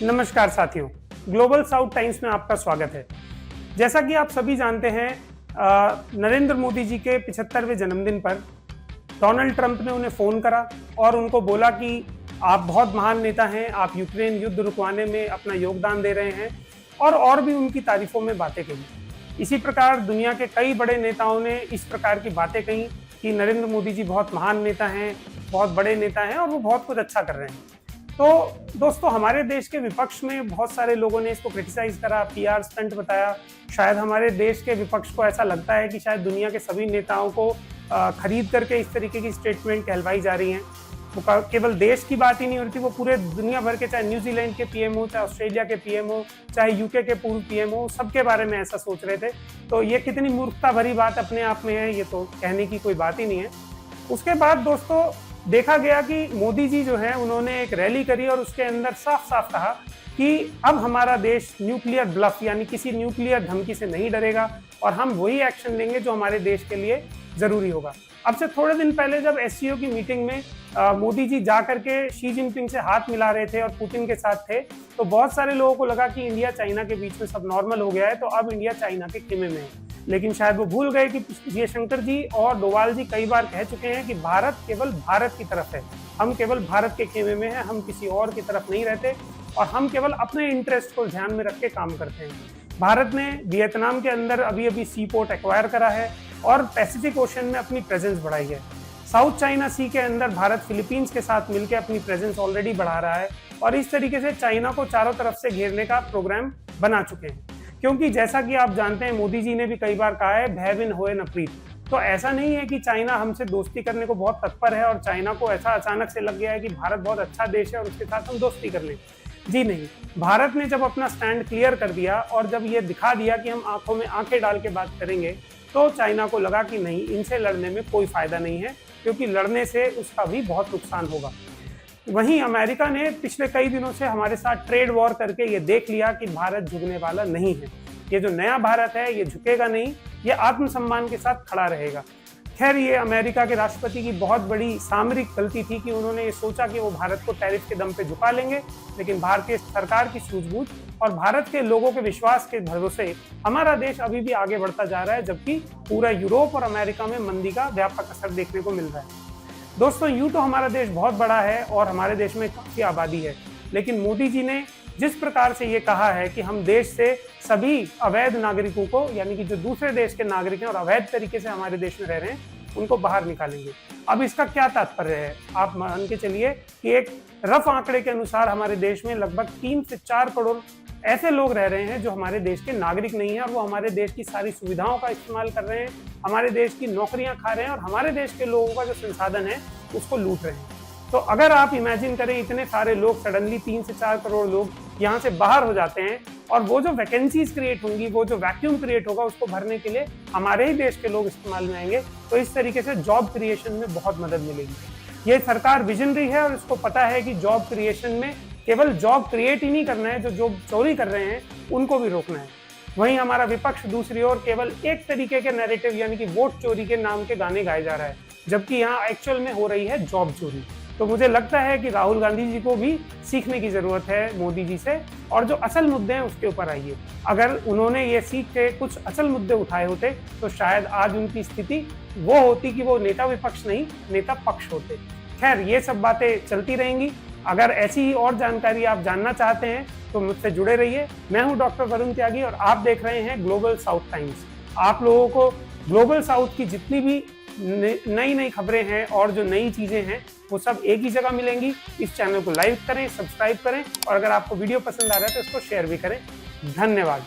नमस्कार साथियों, global south times में आपका स्वागत है। जैसा कि आप सभी जानते हैं, नरेंद्र मोदी जी के 75वें जन्मदिन पर डोनाल्ड ट्रंप ने उन्हें फ़ोन करा और उनको बोला कि आप बहुत महान नेता हैं, आप यूक्रेन युद्ध रुकवाने में अपना योगदान दे रहे हैं और भी उनकी तारीफों में बातें कही। इसी प्रकार दुनिया के कई बड़े नेताओं ने इस प्रकार की बातें कही कि नरेंद्र मोदी जी बहुत महान नेता हैं, बहुत बड़े नेता हैं और वो बहुत कुछ अच्छा कर रहे हैं। तो दोस्तों, हमारे देश के विपक्ष में बहुत सारे लोगों ने इसको क्रिटिसाइज करा, पीआर स्टंट बताया। शायद हमारे देश के विपक्ष को ऐसा लगता है कि शायद दुनिया के सभी नेताओं को खरीद करके इस तरीके की स्टेटमेंट कहलवाई जा रही हैं। वो केवल देश की बात ही नहीं हो रही थी, वो पूरे दुनिया भर के, चाहे न्यूजीलैंड के पीएम हो, चाहे ऑस्ट्रेलिया के पीएम हो, चाहे यूके के पूर्व पीएम हो, सबके बारे में ऐसा सोच रहे थे। तो ये कितनी मूर्खता भरी बात अपने आप में है, ये तो कहने की कोई बात ही नहीं है। उसके बाद दोस्तों देखा गया कि मोदी जी जो है उन्होंने एक रैली करी और उसके अंदर साफ साफ कहा कि अब हमारा देश न्यूक्लियर ब्लफ यानी किसी न्यूक्लियर धमकी से नहीं डरेगा और हम वही एक्शन लेंगे जो हमारे देश के लिए जरूरी होगा। अब से थोड़े दिन पहले जब एससीओ की मीटिंग में मोदी जी जा करके शी जिनपिंग से हाथ मिला रहे थे और पुतिन के साथ थे, तो बहुत सारे लोगों को लगा कि इंडिया चाइना के बीच में सब नॉर्मल हो गया है, तो अब इंडिया चाइना के खेमे में है। लेकिन शायद वो भूल गए कि जयशंकर जी और डोवाल जी कई बार कह चुके हैं कि भारत केवल भारत की तरफ है, हम केवल भारत के खेमे में हैं, हम किसी और की तरफ नहीं रहते और हम केवल अपने इंटरेस्ट को ध्यान में रख के काम करते हैं। भारत ने वियतनाम के अंदर अभी सी पोर्ट एक्वायर करा है और पैसिफिक ओशन में अपनी प्रेजेंस बढ़ाई है। साउथ चाइना सी के अंदर भारत फिलीपींस के साथ मिलकर अपनी प्रेजेंस ऑलरेडी बढ़ा रहा है और इस तरीके से चाइना को चारों तरफ से घेरने का प्रोग्राम बना चुके हैं। क्योंकि जैसा कि आप जानते हैं, मोदी जी ने भी कई बार कहा है, भय बिन होए न प्रीत। तो ऐसा नहीं है कि चाइना हमसे दोस्ती करने को बहुत तत्पर है और चाइना को ऐसा अचानक से लग गया है कि भारत बहुत अच्छा देश है और उसके साथ हम दोस्ती कर लें। जी नहीं, भारत ने जब अपना स्टैंड क्लियर कर दिया और जब ये दिखा दिया कि हम आंखों में आंखें डाल के बात करेंगे, तो चाइना को लगा कि नहीं, इनसे लड़ने में कोई फायदा नहीं है, क्योंकि लड़ने से उसका भी बहुत नुकसान होगा। वहीं अमेरिका ने पिछले कई दिनों से हमारे साथ ट्रेड वॉर करके ये देख लिया कि भारत झुकने वाला नहीं है। ये जो नया भारत है ये झुकेगा नहीं, ये आत्मसम्मान के साथ खड़ा रहेगा। खैर, ये अमेरिका के राष्ट्रपति की बहुत बड़ी सामरिक गलती थी कि उन्होंने ये सोचा कि वो भारत को टैरिफ के दम पे झुका लेंगे, लेकिन भारतीय सरकार की सूझबूझ और भारत के लोगों के विश्वास के भरोसे हमारा देश अभी भी आगे बढ़ता जा रहा है, जबकि पूरा यूरोप और अमेरिका में मंदी का व्यापक असर देखने को मिल रहा है। दोस्तों, यूं तो हमारा देश बहुत बड़ा है और हमारे देश में काफी आबादी है, लेकिन मोदी जी ने जिस प्रकार से ये कहा है कि हम देश से सभी अवैध नागरिकों को, यानी कि जो दूसरे देश के नागरिक हैं और अवैध तरीके से हमारे देश में रह रहे हैं, उनको बाहर निकालेंगे। अब इसका क्या तात्पर्य है? आप मान के चलिए कि एक रफ आंकड़े के अनुसार हमारे देश में लगभग 3 से 4 करोड़ ऐसे लोग रह रहे हैं जो हमारे देश के नागरिक नहीं है और वो हमारे देश की सारी सुविधाओं का इस्तेमाल कर रहे हैं, हमारे देश की नौकरियां खा रहे हैं और हमारे देश के लोगों का जो संसाधन है उसको लूट रहे हैं। तो अगर आप इमेजिन करें, इतने सारे लोग सडनली 3 से 4 करोड़ लोग यहाँ से बाहर हो जाते हैं और वो जो वैकेंसीज क्रिएट होंगी, वो जो वैक्यूम क्रिएट होगा, उसको भरने के लिए हमारे ही देश के लोग इस्तेमाल में आएंगे। तो इस तरीके से जॉब क्रिएशन में बहुत मदद मिलेगी। ये सरकार विजनरी है और इसको पता है कि जॉब क्रिएशन में केवल जॉब क्रिएट ही नहीं करना है, जो जॉब चोरी कर रहे हैं उनको भी रोकना है। वहीं हमारा विपक्ष दूसरी ओर केवल एक तरीके के नैरेटिव यानी कि वोट चोरी के नाम के गाने गाए जा रहा है, जबकि यहाँ एक्चुअल में हो रही है जॉब चोरी। तो मुझे लगता है कि राहुल गांधी जी को भी सीखने की जरूरत है मोदी जी से, और जो असल मुद्दे हैं उसके ऊपर आइए। अगर उन्होंने ये सीख के कुछ असल मुद्दे उठाए होते तो शायद आज उनकी स्थिति वो होती कि वो नेता विपक्ष नहीं, नेता पक्ष होते। खैर, ये सब बातें चलती रहेंगी। अगर ऐसी ही और जानकारी आप जानना चाहते हैं तो मुझसे जुड़े रहिए। मैं हूं डॉक्टर वरुण त्यागी और आप देख रहे हैं ग्लोबल साउथ टाइम्स। आप लोगों को ग्लोबल साउथ की जितनी भी नई खबरें हैं और जो नई चीजें हैं वो सब एक ही जगह मिलेंगी। इस चैनल को लाइक करें, सब्सक्राइब करें और अगर आपको वीडियो पसंद आ रहा है तो इसको शेयर भी करें। धन्यवाद।